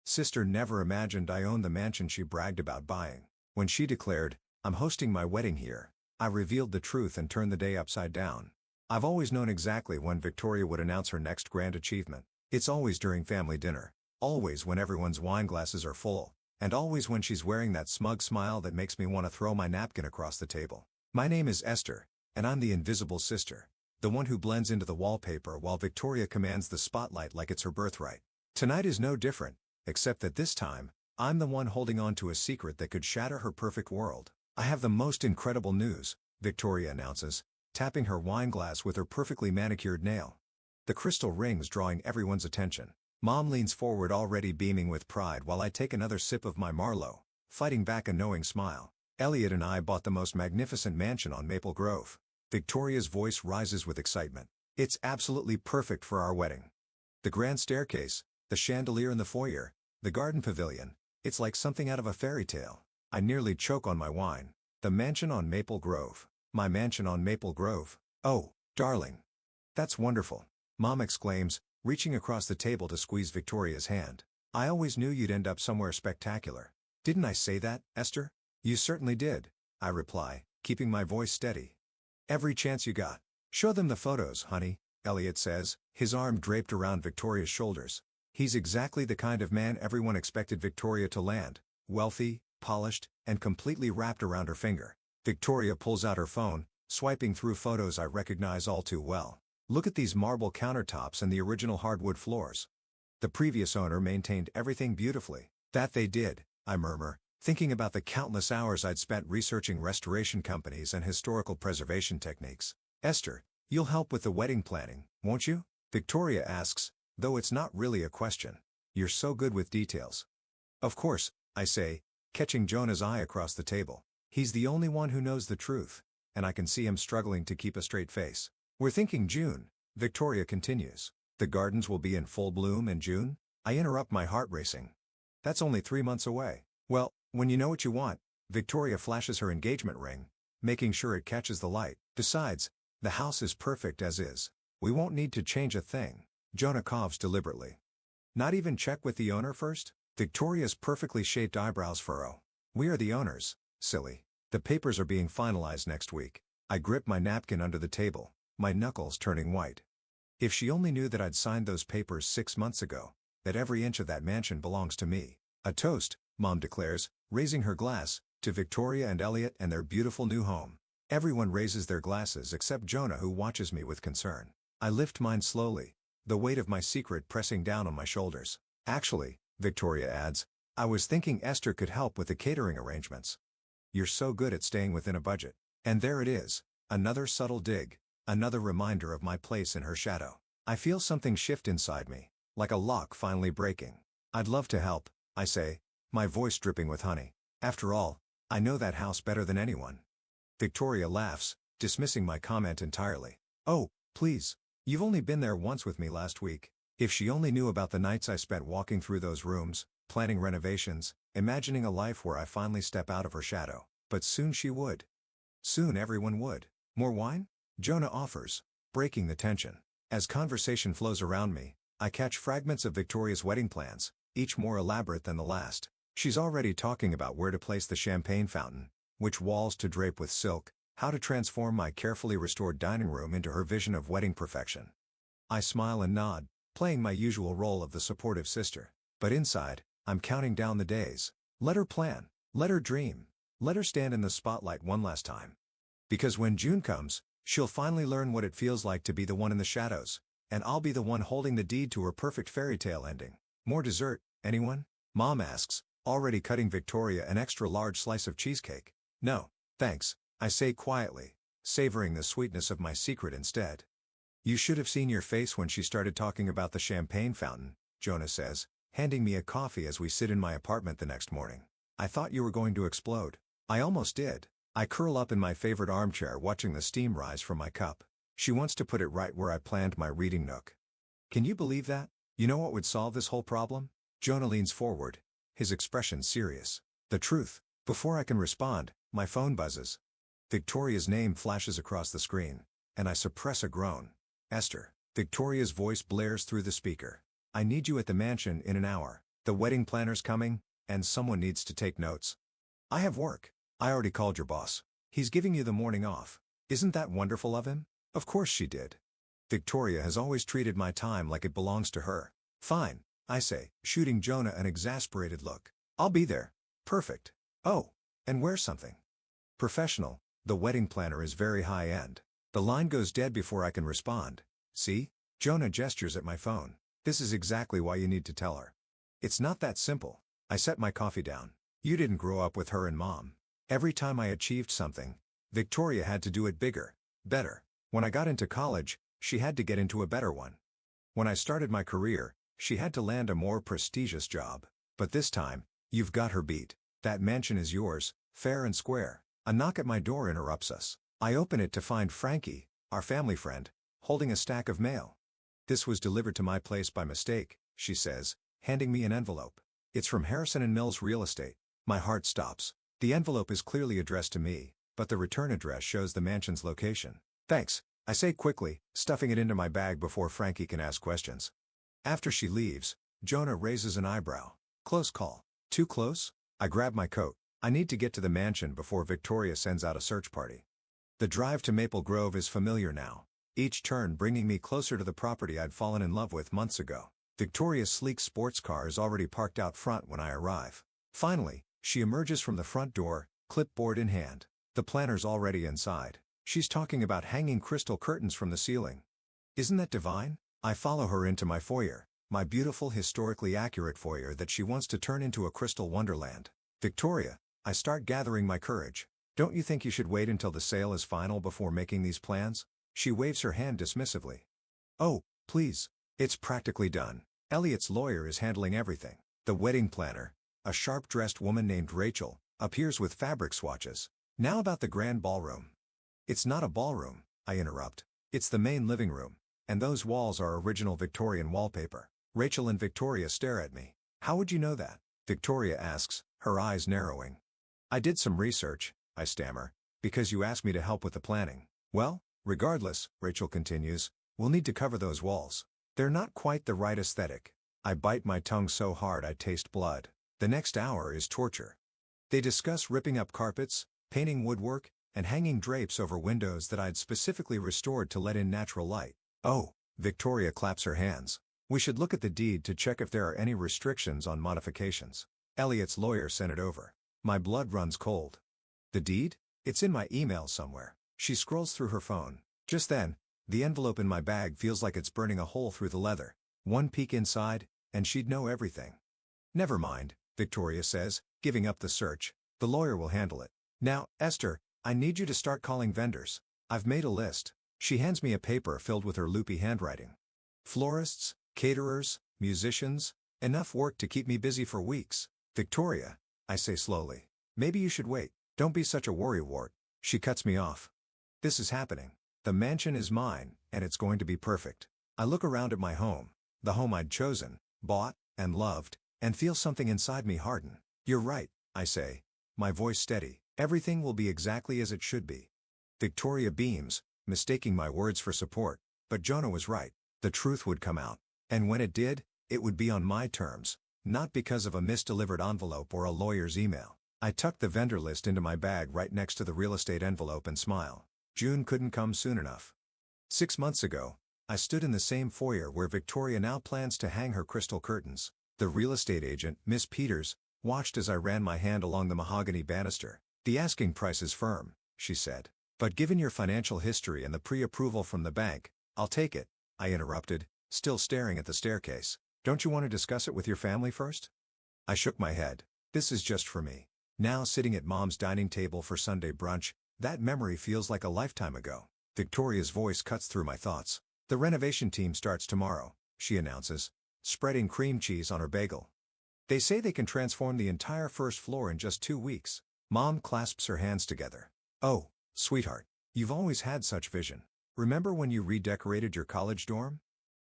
Sister never imagined I owned the mansion she bragged about buying. When she declared, "I'm hosting my wedding here," I revealed the truth and turned the day upside down. I've always known exactly when Victoria would announce her next grand achievement. It's always during family dinner, always when everyone's wine glasses are full, and always when she's wearing that smug smile that makes me want to throw my napkin across the table. My name is Esther, and I'm the invisible sister, the one who blends into the wallpaper while Victoria commands the spotlight like it's her birthright. Tonight is no different, except that this time, I'm the one holding on to a secret that could shatter her perfect world. "I have the most incredible news," Victoria announces, tapping her wine glass with her perfectly manicured nail. The crystal rings drawing everyone's attention. Mom leans forward already beaming with pride while I take another sip of my Marlowe, fighting back a knowing smile. "Elliot and I bought the most magnificent mansion on Maple Grove." Victoria's voice rises with excitement. "It's absolutely perfect for our wedding. The grand staircase, the chandelier in the foyer, the garden pavilion, it's like something out of a fairy tale." I nearly choke on my wine. The mansion on Maple Grove. My mansion on Maple Grove. "Oh, darling. That's wonderful," Mom exclaims, reaching across the table to squeeze Victoria's hand. "I always knew you'd end up somewhere spectacular." "Didn't I say that, Esther?" "You certainly did," I reply, keeping my voice steady. "Every chance you got." "Show them the photos, honey," Elliot says, his arm draped around Victoria's shoulders. He's exactly the kind of man everyone expected Victoria to land: wealthy, polished, and completely wrapped around her finger. Victoria pulls out her phone, swiping through photos I recognize all too well. "Look at these marble countertops and the original hardwood floors. The previous owner maintained everything beautifully." "That they did," I murmur, thinking about the countless hours I'd spent researching restoration companies and historical preservation techniques. "Esther, you'll help with the wedding planning, won't you?" Victoria asks, though it's not really a question. "You're so good with details." "Of course," I say, catching Jonah's eye across the table. He's the only one who knows the truth, and I can see him struggling to keep a straight face. "We're thinking June," Victoria continues. "The gardens will be in full bloom in June?" I interrupt, my heart racing. "That's only 3 months away." "Well, when you know what you want," Victoria flashes her engagement ring, making sure it catches the light. "Besides, the house is perfect as is. We won't need to change a thing." Jonah coughs deliberately. "Not even check with the owner first?" Victoria's perfectly shaped eyebrows furrow. "We are the owners, silly. The papers are being finalized next week." I grip my napkin under the table, my knuckles turning white. If she only knew that I'd signed those papers 6 months ago, that every inch of that mansion belongs to me. "A toast," Mom declares, raising her glass, "to Victoria and Elliot and their beautiful new home." Everyone raises their glasses except Jonah, who watches me with concern. I lift mine slowly, the weight of my secret pressing down on my shoulders. "Actually," Victoria adds, "I was thinking Esther could help with the catering arrangements. You're so good at staying within a budget." And there it is, another subtle dig, another reminder of my place in her shadow. I feel something shift inside me, like a lock finally breaking. "I'd love to help," I say, my voice dripping with honey. "After all, I know that house better than anyone." Victoria laughs, dismissing my comment entirely. "Oh, please. You've only been there once with me last week." If she only knew about the nights I spent walking through those rooms, planning renovations, imagining a life where I finally step out of her shadow. But soon she would. Soon everyone would. "More wine?" Jonah offers, breaking the tension. As conversation flows around me, I catch fragments of Victoria's wedding plans, each more elaborate than the last. She's already talking about where to place the champagne fountain, which walls to drape with silk, how to transform my carefully restored dining room into her vision of wedding perfection. I smile and nod, playing my usual role of the supportive sister. But inside, I'm counting down the days. Let her plan. Let her dream. Let her stand in the spotlight one last time. Because when June comes, she'll finally learn what it feels like to be the one in the shadows, and I'll be the one holding the deed to her perfect fairy tale ending. "More dessert, anyone?" Mom asks, already cutting Victoria an extra large slice of cheesecake. "No, thanks," I say quietly, savoring the sweetness of my secret instead. "You should have seen your face when she started talking about the champagne fountain," Jonah says, handing me a coffee as we sit in my apartment the next morning. "I thought you were going to explode." I almost did. I curl up in my favorite armchair watching the steam rise from my cup. She wants to put it right where I planned my reading nook. "Can you believe that? You know what would solve this whole problem?" Jonah leans forward, his expression serious. "The truth." Before I can respond, my phone buzzes. Victoria's name flashes across the screen, and I suppress a groan. "Esther." Victoria's voice blares through the speaker. "I need you at the mansion in an hour." The wedding planner's coming, and someone needs to take notes. I have work. I already called your boss. He's giving you the morning off. Isn't that wonderful of him? Of course she did. Victoria has always treated my time like it belongs to her. Fine, I say, shooting Jonah an exasperated look. I'll be there. Perfect. Oh, and wear something professional. The wedding planner is very high-end. The line goes dead before I can respond. See? Jonah gestures at my phone. This is exactly why you need to tell her. It's not that simple. I set my coffee down. You didn't grow up with her and Mom. Every time I achieved something, Victoria had to do it bigger, better. When I got into college, she had to get into a better one. When I started my career, she had to land a more prestigious job. But this time, you've got her beat. That mansion is yours, fair and square. A knock at my door interrupts us. I open it to find Frankie, our family friend, holding a stack of mail. This was delivered to my place by mistake, she says, handing me an envelope. It's from Harrison & Mills Real Estate. My heart stops. The envelope is clearly addressed to me, but the return address shows the mansion's location. Thanks, I say quickly, stuffing it into my bag before Frankie can ask questions. After she leaves, Jonah raises an eyebrow. Close call. Too close? I grab my coat. I need to get to the mansion before Victoria sends out a search party. The drive to Maple Grove is familiar now, each turn bringing me closer to the property I'd fallen in love with months ago. Victoria's sleek sports car is already parked out front when I arrive. Finally, she emerges from the front door, clipboard in hand. The planner's already inside. She's talking about hanging crystal curtains from the ceiling. Isn't that divine? I follow her into my foyer, my beautiful historically accurate foyer that she wants to turn into a crystal wonderland. Victoria, I start gathering my courage. Don't you think you should wait until the sale is final before making these plans? She waves her hand dismissively. Oh, please. It's practically done. Elliot's lawyer is handling everything. The wedding planner, a sharp-dressed woman named Rachel, appears with fabric swatches. Now about the grand ballroom. It's not a ballroom, I interrupt. It's the main living room, and those walls are original Victorian wallpaper. Rachel and Victoria stare at me. How would you know that? Victoria asks, her eyes narrowing. I did some research, I stammer, because you asked me to help with the planning. Well, regardless, Rachel continues, we'll need to cover those walls. They're not quite the right aesthetic. I bite my tongue so hard I taste blood. The next hour is torture. They discuss ripping up carpets, painting woodwork, and hanging drapes over windows that I'd specifically restored to let in natural light. Oh, Victoria claps her hands. We should look at the deed to check if there are any restrictions on modifications. Elliot's lawyer sent it over. My blood runs cold. The deed? It's in my email somewhere. She scrolls through her phone. Just then, the envelope in my bag feels like it's burning a hole through the leather. One peek inside, and she'd know everything. Never mind, Victoria says, giving up the search. The lawyer will handle it. Now, Esther, I need you to start calling vendors. I've made a list. She hands me a paper filled with her loopy handwriting. Florists, caterers, musicians, enough work to keep me busy for weeks. Victoria, I say slowly. Maybe you should wait. Don't be such a worrywart. She cuts me off. This is happening. The mansion is mine, and it's going to be perfect. I look around at my home, the home I'd chosen, bought, and loved, and feel something inside me harden. You're right, I say, my voice steady. Everything will be exactly as it should be. Victoria beams, mistaking my words for support, but Jonah was right. The truth would come out. And when it did, it would be on my terms, not because of a misdelivered envelope or a lawyer's email. I tuck the vendor list into my bag right next to the real estate envelope and smile. June couldn't come soon enough. 6 months ago, I stood in the same foyer where Victoria now plans to hang her crystal curtains. The real estate agent, Miss Peters, watched as I ran my hand along the mahogany banister. The asking price is firm, she said. But given your financial history and the pre-approval from the bank, I'll take it, I interrupted, still staring at the staircase. Don't you want to discuss it with your family first? I shook my head. This is just for me. Now sitting at Mom's dining table for Sunday brunch, that memory feels like a lifetime ago. Victoria's voice cuts through my thoughts. The renovation team starts tomorrow, she announces, spreading cream cheese on her bagel. They say they can transform the entire first floor in just 2 weeks. Mom clasps her hands together. Oh, sweetheart, you've always had such vision. Remember when you redecorated your college dorm?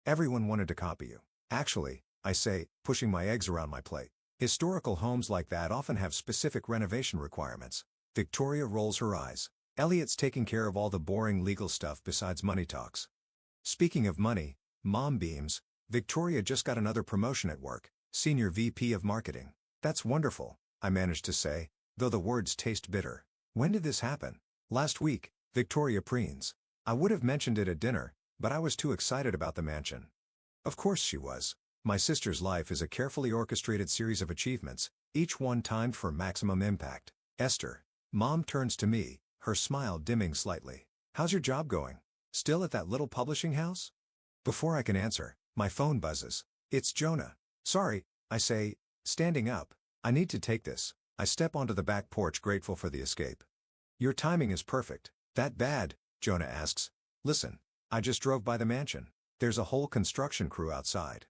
Everyone wanted to copy you. Actually, I say, pushing my eggs around my plate. Historical homes like that often have specific renovation requirements. Victoria rolls her eyes. Elliot's taking care of all the boring legal stuff besides money talks. Speaking of money, Mom beams. Victoria just got another promotion at work, Senior VP of Marketing. That's wonderful, I managed to say, though the words taste bitter. When did this happen? Last week, Victoria preens. I would have mentioned it at dinner, but I was too excited about the mansion. Of course she was. My sister's life is a carefully orchestrated series of achievements, each one timed for maximum impact. Esther. Mom turns to me, her smile dimming slightly. How's your job going? Still at that little publishing house? Before I can answer, my phone buzzes. It's Jonah. Sorry, I say, standing up. I need to take this. I step onto the back porch, grateful for the escape. Your timing is perfect. That bad? Jonah asks. Listen, I just drove by the mansion. There's a whole construction crew outside.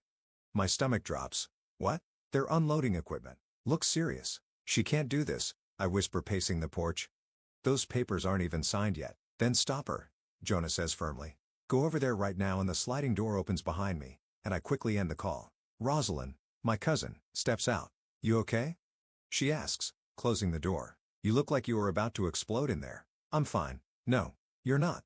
My stomach drops. What? They're unloading equipment. Look serious. She can't do this, I whisper, pacing the porch. Those papers aren't even signed yet. Then stop her, Jonah says firmly. Go over there right now, and the sliding door opens behind me, and I quickly end the call. Rosalind, my cousin, steps out. You okay? She asks, closing the door. You look like you were about to explode in there. I'm fine. No, you're not.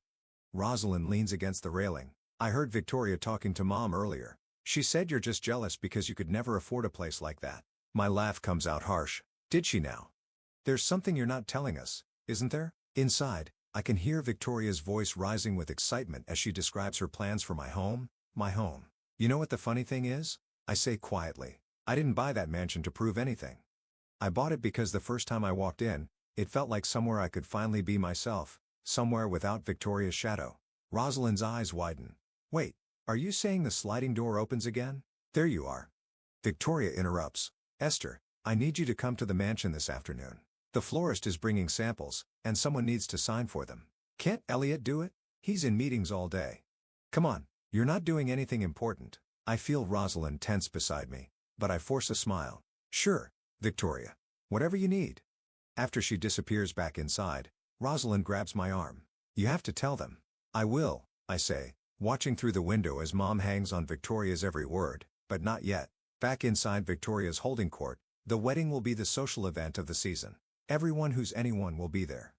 Rosalind leans against the railing. I heard Victoria talking to Mom earlier. She said you're just jealous because you could never afford a place like that. My laugh comes out harsh. Did she now? There's something you're not telling us, isn't there? Inside, I can hear Victoria's voice rising with excitement as she describes her plans for my home. My home. You know what the funny thing is? I say quietly. I didn't buy that mansion to prove anything. I bought it because the first time I walked in, it felt like somewhere I could finally be myself, somewhere without Victoria's shadow. Rosalind's eyes widen. Wait, are you saying the sliding door opens again? There you are. Victoria interrupts. Esther, I need you to come to the mansion this afternoon. The florist is bringing samples, and someone needs to sign for them. Can't Elliot do it? He's in meetings all day. Come on, you're not doing anything important. I feel Rosalind tense beside me, but I force a smile. Sure, Victoria. Whatever you need. After she disappears back inside, Rosalind grabs my arm. You have to tell them. I will, I say, watching through the window as Mom hangs on Victoria's every word, but not yet. Back inside Victoria's holding court, the wedding will be the social event of the season. Everyone who's anyone will be there.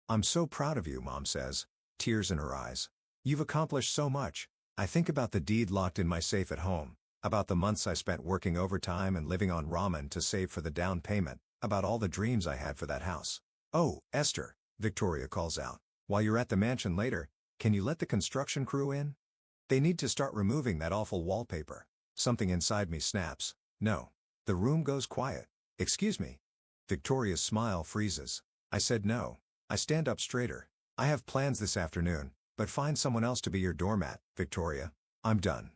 I'm so proud of you, Mom says, tears in her eyes. You've accomplished so much. I think about the deed locked in my safe at home, about the months I spent working overtime and living on ramen to save for the down payment, about all the dreams I had for that house. Oh, Esther, Victoria calls out. While you're at the mansion later, can you let the construction crew in? They need to start removing that awful wallpaper. Something inside me snaps. No. The room goes quiet. Excuse me. Victoria's smile freezes. I said no. I stand up straighter. I have plans this afternoon, but find someone else to be your doormat, Victoria. I'm done.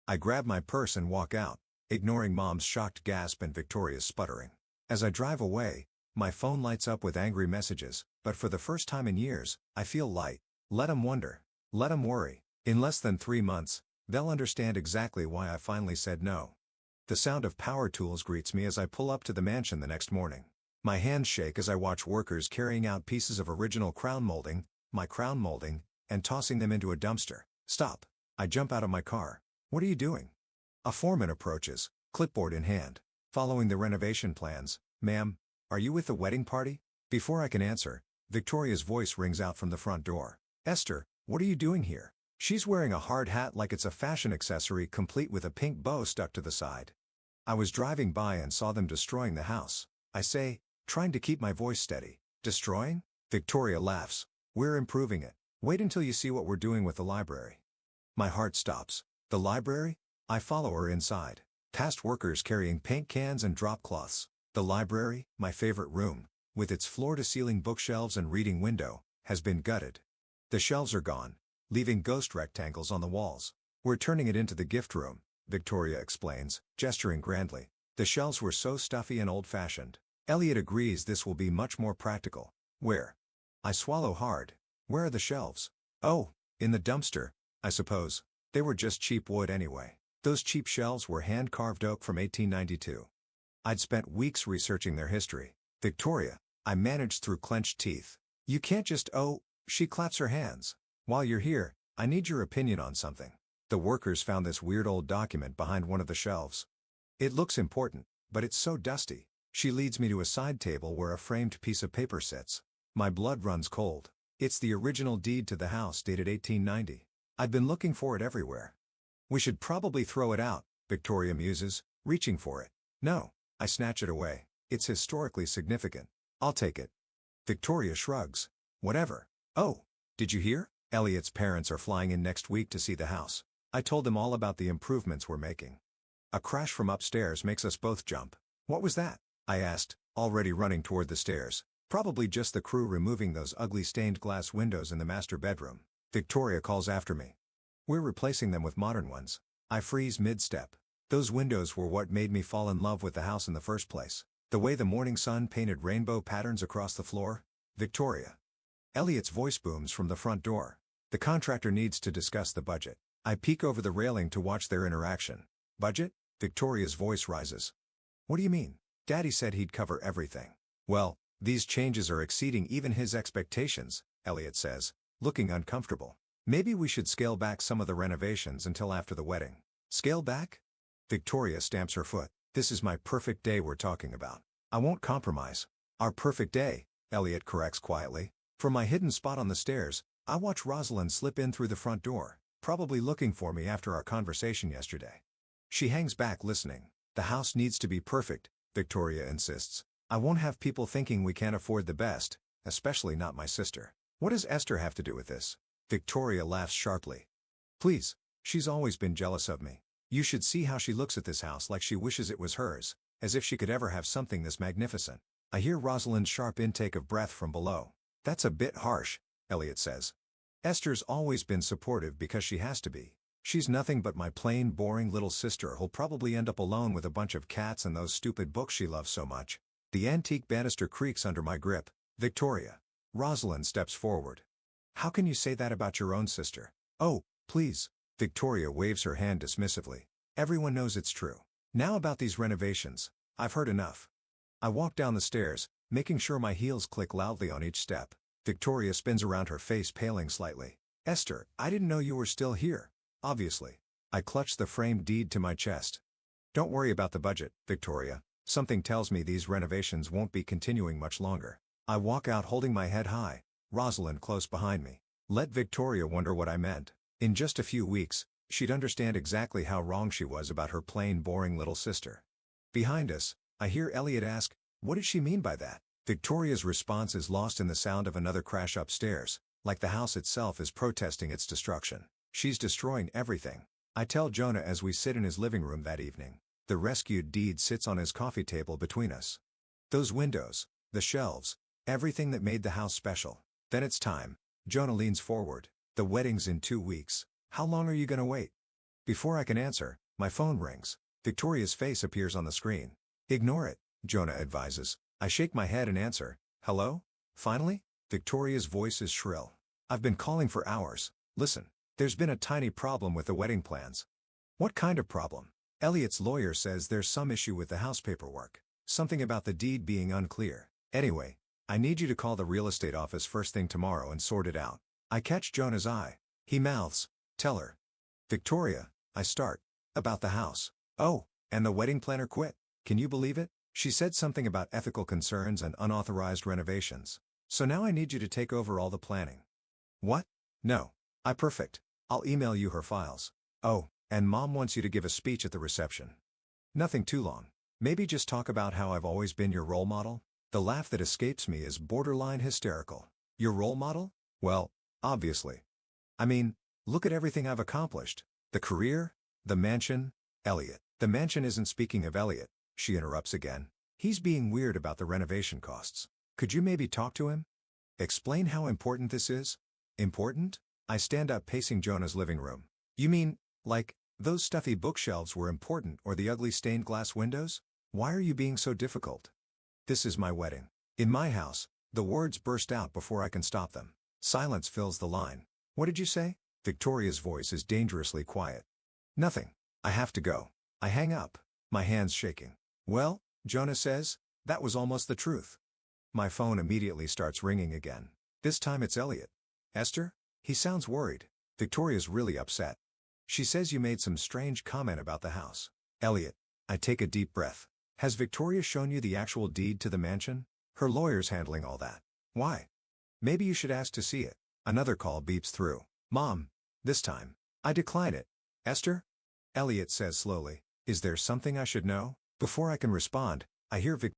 I grab my purse and walk out, ignoring Mom's shocked gasp and Victoria's sputtering. As I drive away, my phone lights up with angry messages, but for the first time in years, I feel light. Let 'em wonder. Let 'em worry. In less than 3 months, they'll understand exactly why I finally said no. The sound of power tools greets me as I pull up to the mansion the next morning. My hands shake as I watch workers carrying out pieces of original crown molding, my crown molding, and tossing them into a dumpster. Stop. I jump out of my car. What are you doing? A foreman approaches, clipboard in hand. Following the renovation plans. Ma'am, are you with the wedding party? Before I can answer, Victoria's voice rings out from the front door. Esther, what are you doing here? She's wearing a hard hat like it's a fashion accessory, complete with a pink bow stuck to the side. I was driving by and saw them destroying the house. I say, trying to keep my voice steady. Destroying? Victoria laughs. We're improving it. Wait until you see what we're doing with the library. My heart stops. The library? I follow her inside. Past workers carrying paint cans and drop cloths. The library, my favorite room, with its floor-to-ceiling bookshelves and reading window, has been gutted. The shelves are gone, leaving ghost rectangles on the walls. We're turning it into the gift room, Victoria explains, gesturing grandly. The shelves were so stuffy and old-fashioned. Elliot agrees this will be much more practical. Where? I swallow hard. Where are the shelves? Oh, in the dumpster, I suppose. They were just cheap wood anyway. Those cheap shelves were hand-carved oak from 1892. I'd spent weeks researching their history. Victoria, I managed through clenched teeth. You can't just, oh, she claps her hands. While you're here, I need your opinion on something. The workers found this weird old document behind one of the shelves. It looks important, but it's so dusty. She leads me to a side table where a framed piece of paper sits. My blood runs cold. It's the original deed to the house dated 1890. I'd been looking for it everywhere. We should probably throw it out, Victoria muses. reaching for it. No. I snatch it away. It's historically significant. I'll take it. Victoria shrugs. Whatever. Oh, did you hear? Elliot's parents are flying in next week to see the house. I told them all about the improvements we're making. A crash from upstairs makes us both jump. What was that? I asked, already running toward the stairs. Probably just the crew removing those ugly stained glass windows in the master bedroom. Victoria calls after me. We're replacing them with modern ones. I freeze mid-step. Those windows were what made me fall in love with the house in the first place. The way the morning sun painted rainbow patterns across the floor. Victoria. Elliot's voice booms from the front door. The contractor needs to discuss the budget. I peek over the railing to watch their interaction. Budget? Victoria's voice rises. What do you mean? Daddy said he'd cover everything. Well, these changes are exceeding even his expectations, Elliot says, looking uncomfortable. Maybe we should scale back some of the renovations until after the wedding. Scale back? Victoria stamps her foot. This is my perfect day we're talking about. I won't compromise. Our perfect day, Elliot corrects quietly. From my hidden spot on the stairs, I watch Rosalind slip in through the front door, probably looking for me after our conversation yesterday. She hangs back listening. The house needs to be perfect, Victoria insists. I won't have people thinking we can't afford the best, especially not my sister. What does Esther have to do with this? Victoria laughs sharply. Please, she's always been jealous of me. You should see how she looks at this house like she wishes it was hers, as if she could ever have something this magnificent. I hear Rosalind's sharp intake of breath from below. That's a bit harsh, Elliot says. Esther's always been supportive because she has to be. She's nothing but my plain boring little sister who'll probably end up alone with a bunch of cats and those stupid books she loves so much. The antique banister creaks under my grip. Victoria. Rosalind steps forward. How can you say that about your own sister? Oh, please. Victoria waves her hand dismissively. Everyone knows it's true. Now about these renovations. I've heard enough. I walk down the stairs, making sure my heels click loudly on each step. Victoria spins around, her face paling slightly. Esther, I didn't know you were still here. Obviously. I clutch the framed deed to my chest. Don't worry about the budget, Victoria. Something tells me these renovations won't be continuing much longer. I walk out holding my head high, Rosalind close behind me. Let Victoria wonder what I meant. In just a few weeks, she'd understand exactly how wrong she was about her plain boring little sister. Behind us, I hear Elliot ask, what did she mean by that? Victoria's response is lost in the sound of another crash upstairs, like the house itself is protesting its destruction. She's destroying everything. I tell Jonah as we sit in his living room that evening. The rescued deed sits on his coffee table between us. Those windows, the shelves, everything that made the house special. Then it's time. Jonah leans forward. The wedding's in 2 weeks. How long are you gonna wait? Before I can answer, my phone rings. Victoria's face appears on the screen. Ignore it, Jonah advises. I shake my head and answer. Hello? Finally? Victoria's voice is shrill. I've been calling for hours. Listen, there's been a tiny problem with the wedding plans. What kind of problem? Elliot's lawyer says there's some issue with the house paperwork. Something about the deed being unclear. Anyway, I need you to call the real estate office first thing tomorrow and sort it out. I catch Jonah's eye. He mouths, tell her. Victoria, I start. About the house. Oh, and the wedding planner quit. Can you believe it? She said something about ethical concerns and unauthorized renovations. So now I need you to take over all the planning. What? No. Perfect. I'll email you her files. Oh, and Mom wants you to give a speech at the reception. Nothing too long. Maybe just talk about how I've always been your role model? The laugh that escapes me is borderline hysterical. Your role model? Well, obviously. I mean, look at everything I've accomplished. The career, the mansion, Elliot. The mansion isn't speaking of Elliot, she interrupts again. He's being weird about the renovation costs. Could you maybe talk to him? Explain how important this is? Important? I stand up pacing Jonah's living room. You mean, like, those stuffy bookshelves were important or the ugly stained glass windows? Why are you being so difficult? This is my wedding. In my house. The words burst out before I can stop them. Silence fills the line. What did you say? Victoria's voice is dangerously quiet. Nothing. I have to go. I hang up, my hands shaking. Well, Jonah says, that was almost the truth. My phone immediately starts ringing again. This time it's Elliot. Esther? He sounds worried. Victoria's really upset. She says you made some strange comment about the house. Elliot. I take a deep breath. Has Victoria shown you the actual deed to the mansion? Her lawyer's handling all that. Why? Maybe you should ask to see it. Another call beeps through. Mom. This time. I decline it. Esther? Elliot says slowly. Is there something I should know? Before I can respond, I hear